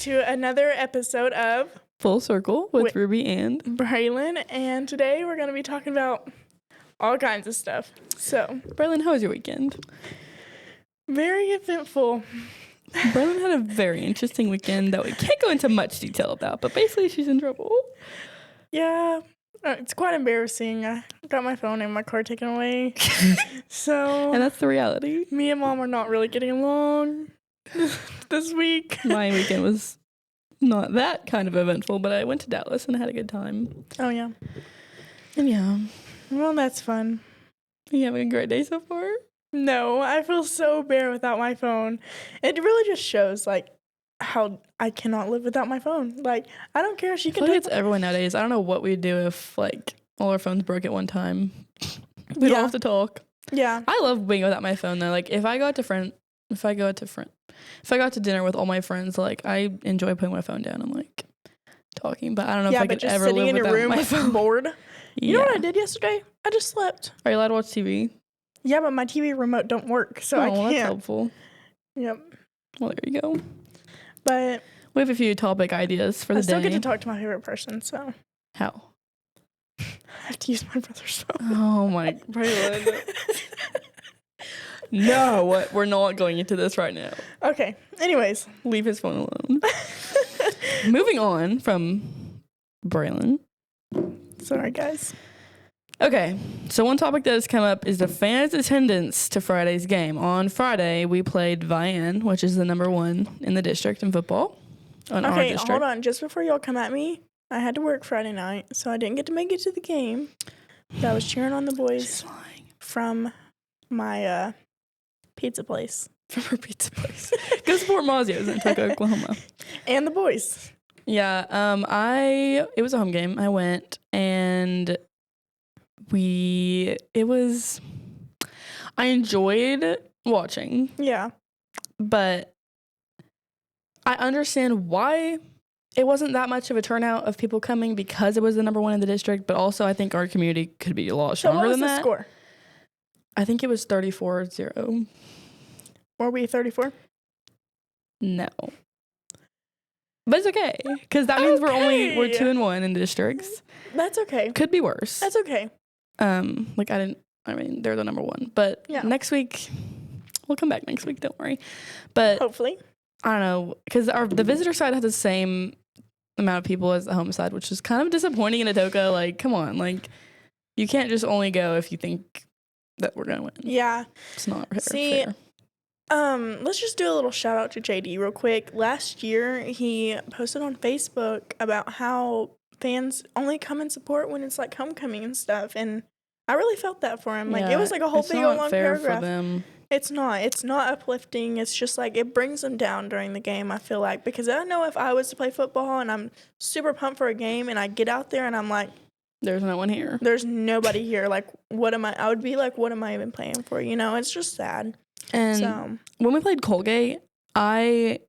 to another episode of Full Circle with Ruby and Braelyn, and today we're going to be talking about all kinds of stuff. So, Braelyn, how was your weekend? Very eventful. Braelyn had a very interesting weekend that we can't go into much detail about, but basically she's in trouble. Yeah, it's quite embarrassing. I got my phone and my car taken away. So, And that's the reality. Me and Mom are not really getting along this week. My weekend was not that kind of eventful, but I went to Dallas and had a good time. Oh, yeah. And yeah. Well, that's fun. Are you having a great day so far? No, I feel so bare without my phone. It really just shows, like, how I cannot live without my phone. Like, I don't care if she can I feel like it's everyone nowadays. I don't know what we'd do if, like, all our phones broke at one time. We don't have to talk. Yeah. I love being without my phone, though. Like, if I go out to dinner with all my friends, like, I enjoy putting my phone down and, like, talking. But I don't know if I could ever live without my phone. Bored. You know what I did yesterday? I just slept. Are you allowed to watch TV? Yeah, but my TV remote don't work, so I can't. Well, that's helpful. Yep. Well, there you go. But we have a few topic ideas for the day. I still get to talk to my favorite person, so. How? I have to use my brother's phone. Oh, my. No, we're not going into this right now. Okay. Anyways. Leave his phone alone. Moving on from Braelyn. Sorry, guys. Okay, so one topic that has come up is the fans' attendance to Friday's game. On Friday, we played Vian, which is the number one in the district in football. Okay, hold on. Just before y'all come at me, I had to work Friday night, so I didn't get to make it to the game. But I was cheering on the boys from my pizza place. From her pizza place. Go support Mazio's in Tulsa, Oklahoma. And the boys. Yeah, it was a home game. I went and I enjoyed watching. Yeah. But I understand why it wasn't that much of a turnout of people coming because it was the number one in the district, but also I think our community could be a lot stronger than that. So what was the score? I think it was 34-0. Were we 34? No. But it's okay, because that means we're 2-1 in districts. That's okay. Could be worse. That's okay. They're the number one. But next week, we'll come back next week, don't worry. But hopefully. I don't know, because the visitor side had the same amount of people as the home side, which is kind of disappointing in Atoka. Like, come on, like, you can't just only go if you think that we're going to win. Yeah. It's not fair. Let's just do a little shout out to JD real quick. Last year, he posted on Facebook about how fans only come and support when it's like homecoming and stuff, and I really felt that for him. Like, it was like a whole big long paragraph. For them. It's not uplifting. It's just like it brings them down during the game, I feel like, because I know if I was to play football and I'm super pumped for a game and I get out there and I'm like, there's no one here. There's nobody here. Like, I would be like, what am I even playing for? You know, it's just sad. And when we played Colgate, I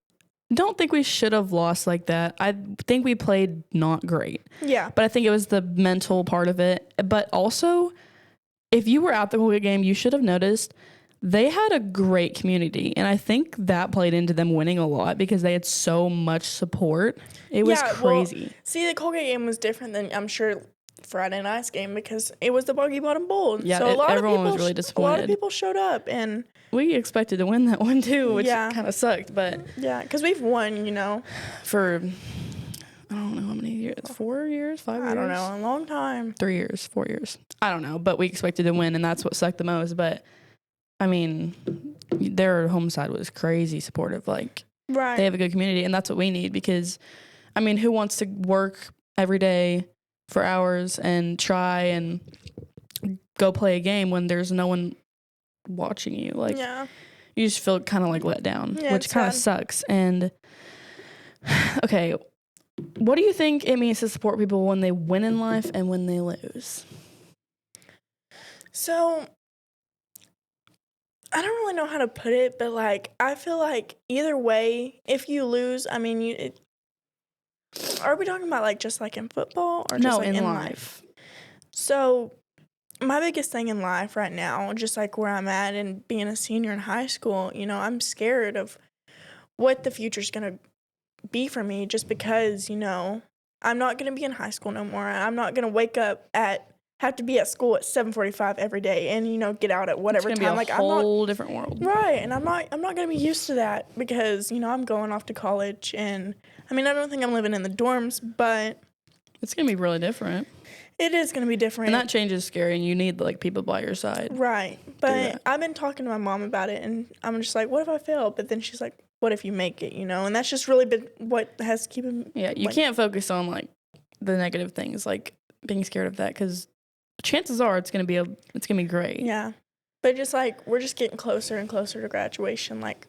don't think we should have lost like that. I think we played not great. Yeah. But I think it was the mental part of it. But also, if you were at the Colgate game, you should have noticed they had a great community. And I think that played into them winning a lot because they had so much support. It was crazy. Well, see, the Colgate game was different than, I'm sure, Friday night's game because it was the Boggy Bottom Bowl. Yeah, so everyone was really disappointed. A lot of people showed up, and we expected to win that one too, which kind of sucked. But because we've won, for I don't know how many years, 4 years, 5 years. I don't know, a long time. 3 years, 4 years. I don't know, but we expected to win, and that's what sucked the most. But I mean, their home side was crazy supportive. Like, they have a good community, and that's what we need because, I mean, who wants to work every day for hours and try and go play a game when there's no one watching you? Like, you just feel kind of like let down, which kind of sucks. And okay, what do you think it means to support people when they win in life and when they lose? So I don't really know how to put it, but like, I feel like either way, if you lose, I mean, are we talking about like just like in football or just like in life? So my biggest thing in life right now, just like where I'm at and being a senior in high school, I'm scared of what the future's going to be for me just because, you know, I'm not going to be in high school no more. I'm not going to wake up have to be at school at 7:45 every day and, you know, get out at whatever it's time. Be a whole different world. Right. And I'm not going to be used to that because, you know, I'm going off to college and I mean, I don't think I'm living in the dorms, but it's going to be really different. It is going to be different. And that change is scary and you need like people by your side. Right. But I've been talking to my mom about it and I'm just like, what if I fail? But then she's like, what if you make it, you know? And that's just really been what has keeping. Yeah, you can't focus on like the negative things, like being scared of that, because chances are it's gonna be great. Yeah, but just like we're just getting closer and closer to graduation. Like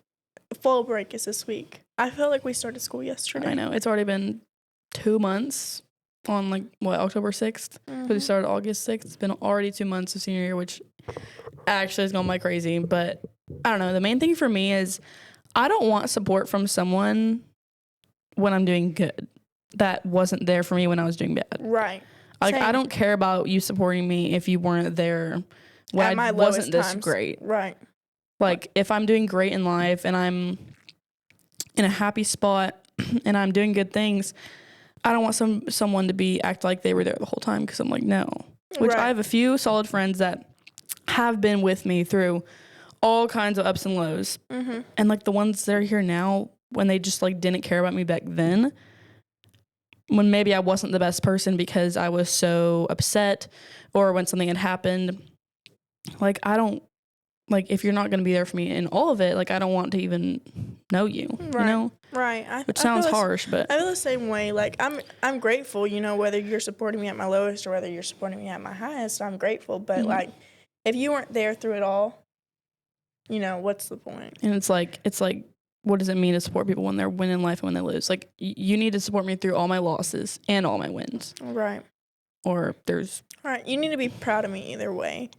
fall break is this week. I feel like we started school yesterday. I know it's already been 2 months on like October 6th. Because we started August 6th. It's been already 2 months of senior year, which actually is going by crazy. But I don't know. The main thing for me is I don't want support from someone when I'm doing good that wasn't there for me when I was doing bad. Right. Like, I don't care about you supporting me if you weren't there when I wasn't this times. Great. Right. Like, if I'm doing great in life and I'm in a happy spot and I'm doing good things, I don't want someone to act like they were there the whole time, because I'm like, no. Which I have a few solid friends that have been with me through all kinds of ups and lows. Mm-hmm. And, like, the ones that are here now, when they just, like, didn't care about me back then, when maybe I wasn't the best person because I was so upset or when something had happened, like, I don't, like, if you're not going to be there for me in all of it, like, I don't want to even know you, right. you know? Right. Which sounds harsh, but I feel the same way. Like, I'm grateful, you know, whether you're supporting me at my lowest or whether you're supporting me at my highest, I'm grateful. But, like, if you weren't there through it all, you know, what's the point? And it's like, what does it mean to support people when they're winning life and when they lose? Like, you need to support me through all my losses and all my wins. Right. Or there's... Right. You need to be proud of me either way.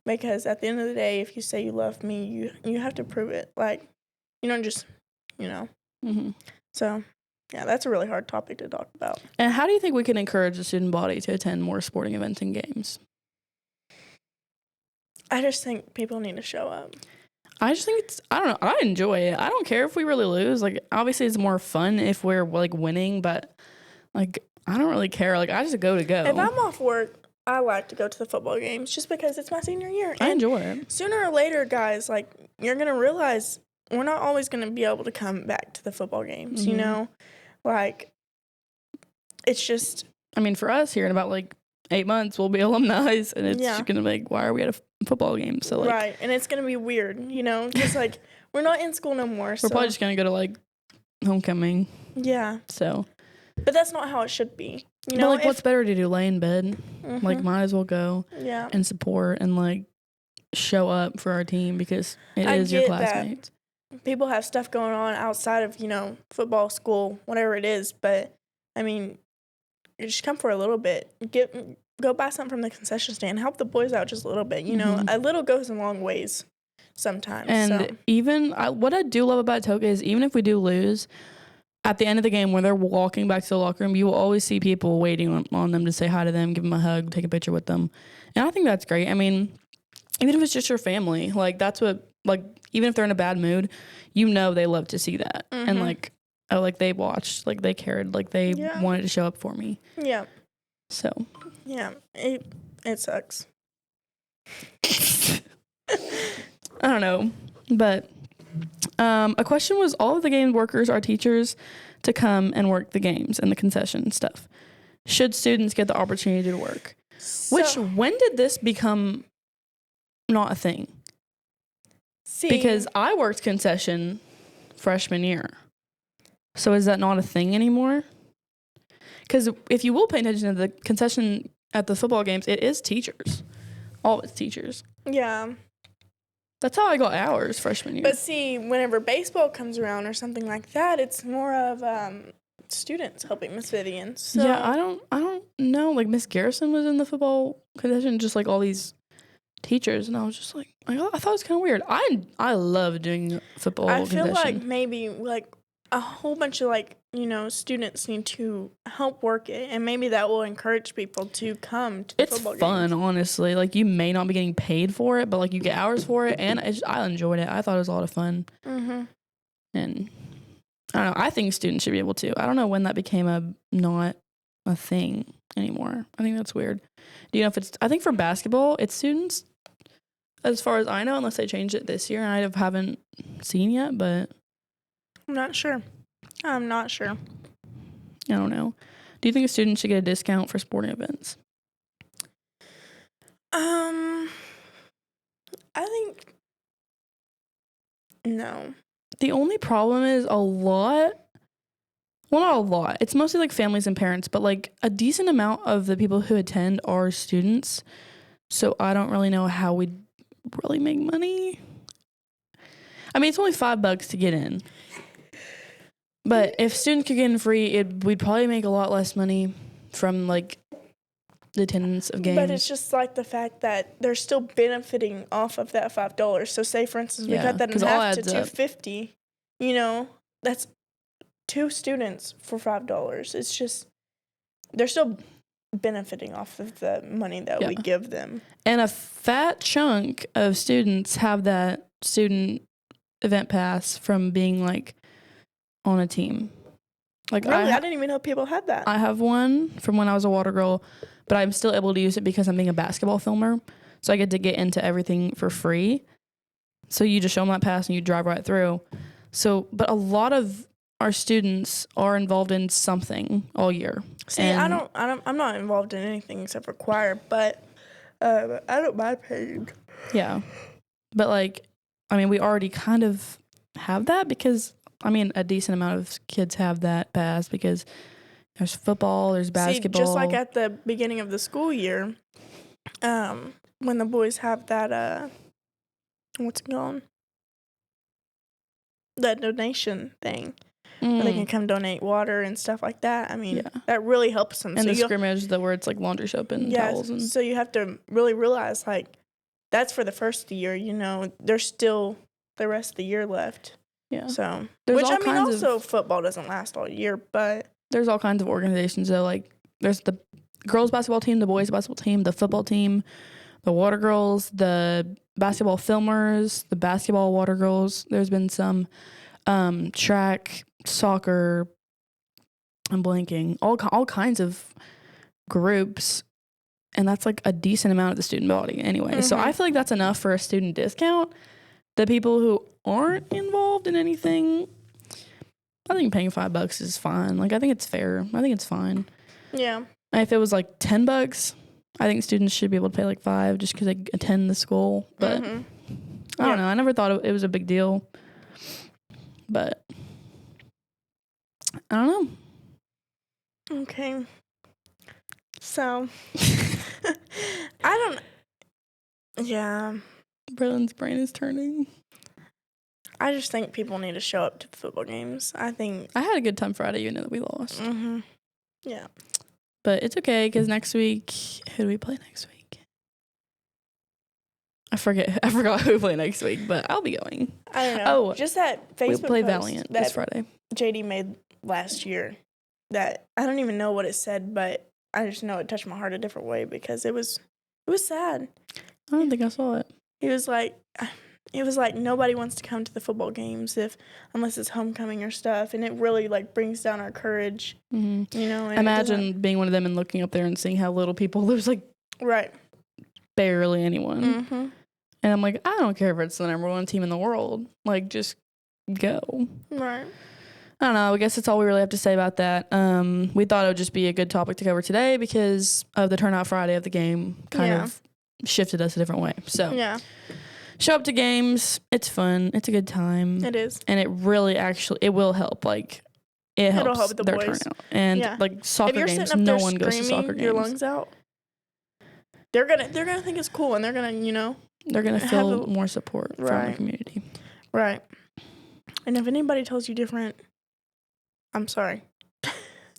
Because at the end of the day, if you say you love me, you have to prove it. Like, you don't just, you know. Mm-hmm. So, yeah, that's a really hard topic to talk about. And how do you think we can encourage the student body to attend more sporting events and games? I just think people need to show up. I just think I don't know, I enjoy it. I don't care if we really lose. Like, obviously it's more fun if we're, like, winning, but, like, I don't really care. Like, I just go to go. If I'm off work, I like to go to the football games just because it's my senior year. I enjoy it. Sooner or later, guys, like, you're going to realize we're not always going to be able to come back to the football games, you know? Like, it's just... I mean, for us here in about, like, 8 months, we'll be alumni, and it's just going to be like, why are we at a football game? So, like... Right, and it's going to be weird, you know? Because, like, we're not in school no more, We're probably just going to go to, like, homecoming. Yeah. So... But that's not how it should be. You know, but, like, what's better to do? Lay in bed? Mm-hmm. Like, might as well go and support and, like, show up for our team because it is your classmates. People have stuff going on outside of, you know, football, school, whatever it is. But, I mean, you just come for a little bit. Go buy something from the concession stand. Help the boys out just a little bit. You know, a little goes a long ways sometimes. And even, what I do love about Toka is even if we do lose, at the end of the game, when they're walking back to the locker room, you will always see people waiting on them to say hi to them, give them a hug, take a picture with them. And I think that's great. I mean, even if it's just your family, like, that's what, like, even if they're in a bad mood, you know they love to see that. Mm-hmm. And, like, oh, like, they watched, like, they cared, like, they wanted to show up for me. Yeah. So. Yeah. It sucks. I don't know. But... a question was, all of the game workers are teachers to come and work the games and the concession stuff. Should students get the opportunity to work? When did this become not a thing? Because I worked concession freshman year. So is that not a thing anymore? Because if you will pay attention to the concession at the football games, it is teachers. All of it's teachers. Yeah. That's how I got hours freshman year. But see, whenever baseball comes around or something like that, it's more of students helping Miss Vivian. So. Yeah, I don't know. Like, Miss Garrison was in the football concession, just like all these teachers, and I was just like, I thought it was kind of weird. I love doing football concession. I feel like maybe like a whole bunch of, like, you know, students need to help work it, and maybe that will encourage people to come to the football games. It's fun, honestly. Like, you may not be getting paid for it, but, like, you get hours for it, and I enjoyed it. I thought it was a lot of fun. Mm-hmm. And I don't know. I think students should be able to. I don't know when that became not a thing anymore. I think that's weird. Do you know if it's, I think for basketball, it's students, as far as I know, unless they changed it this year, and I haven't seen yet, but. I'm not sure. I don't know. Do you think a student should get a discount for sporting events? I think no. The only problem is not a lot. It's mostly like families and parents, but like a decent amount of the people who attend are students. So I don't really know how we'd really make money. I mean, it's only $5 to get in. But if students could get in free, we'd probably make a lot less money from like the attendance of games. But it's just like the fact that they're still benefiting off of that $5. So say, for instance, we cut that in half to $250. You know, that's 2 students for $5. It's just they're still benefiting off of the money that we give them. And a fat chunk of students have that student event pass from being like on a team. Like really? I didn't even know people had that. I have one from when I was a water girl, but I'm still able to use it because I'm being a basketball filmer. So I get to get into everything for free. So you just show them that pass and you drive right through. So, but a lot of our students are involved in something all year. See, I'm not involved in anything except for choir, but I don't mind paying. Yeah. But like, I mean, we already kind of have that because I mean, a decent amount of kids have that pass because there's football, there's basketball. See, just like at the beginning of the school year, when the boys have that, what's it called? That donation thing. Where they can come donate water and stuff like that. I mean, that really helps them. And so the scrimmage, where it's like laundry soap and towels. And so you have to really realize, like, that's for the first year, you know. There's still the rest of the year left. Yeah. So, there's which, I mean, also football doesn't last all year, but. There's all kinds of organizations, though. Like, there's the girls basketball team, the boys basketball team, the football team, the water girls, the basketball filmers, the basketball water girls. There's been some track, soccer, I'm blanking, all kinds of groups. And that's like a decent amount of the student body anyway. Mm-hmm. So I feel like that's enough for a student discount. The people who aren't involved in anything, I think paying $5 is fine. Like, I think it's fair. I think it's fine. Yeah. And if it was like $10, I think students should be able to pay like $5 just because they attend the school. But I don't know. I never thought it was a big deal. But I don't know. Okay. So yeah. Braelyn's brain is turning. I just think people need to show up to the football games. I had a good time Friday, even though we lost. Mm-hmm. Yeah. But it's okay, because next week, who do we play next week? I forgot who we play next week, but I'll be going. I don't know. Just that Facebook we play post Valiant this Friday. JD made last year that I don't even know what it said, but I just know it touched my heart a different way because it was sad. I don't think I saw it. It was like nobody wants to come to the football games unless it's homecoming or stuff, and it really like brings down our courage. Mm-hmm. You know, imagine being one of them and looking up there and seeing how little people. There's like barely anyone, mm-hmm. and I'm like, I don't care if it's the number 1 team in the world. Like, just go. Right. I don't know. I guess that's all we really have to say about that. We thought it would just be a good topic to cover today because of the turnout Friday of the game kind of shifted us a different way. So show up to games. It's fun. It's a good time. It is. And it really it will help. Like, it'll help the their boys. Turnout. And like soccer games, no one goes to soccer games. Your lungs out. They're gonna think it's cool, and they're gonna feel more support from the community. Right. And if anybody tells you different, I'm sorry.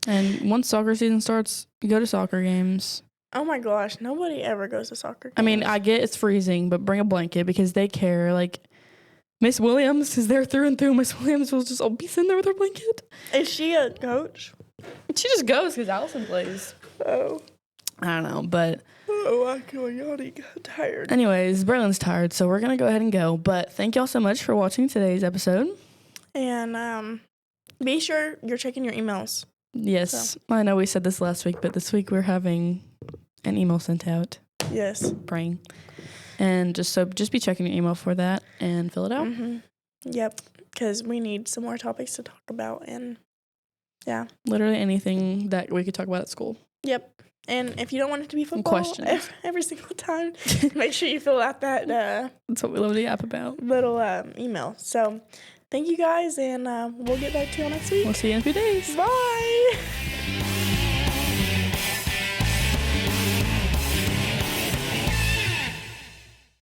And once soccer season starts, you go to soccer games. Oh my gosh, nobody ever goes to soccer games. I mean, I get it's freezing, but bring a blanket because they care. Like, Miss Williams is there through and through. Miss Williams will just be sitting there with her blanket. Is she a coach? She just goes because Allison plays. Oh. I don't know, but... Oh, I feel tired. Anyways, Braelyn's tired, so we're going to go ahead and go. But thank y'all so much for watching today's episode. And be sure you're checking your emails. Yes. So. I know we said this last week, but this week we're having an email sent out. Yes. Praying. And just be checking your email for that and fill it out. Mm-hmm. Yep. Because we need some more topics to talk about. And yeah. Literally anything that we could talk about at school. Yep. And if you don't want it to be football every single time, make sure you fill out that. That's what we love the app about. Little email. So thank you guys, and we'll get back to you next week. We'll see you in a few days. Bye.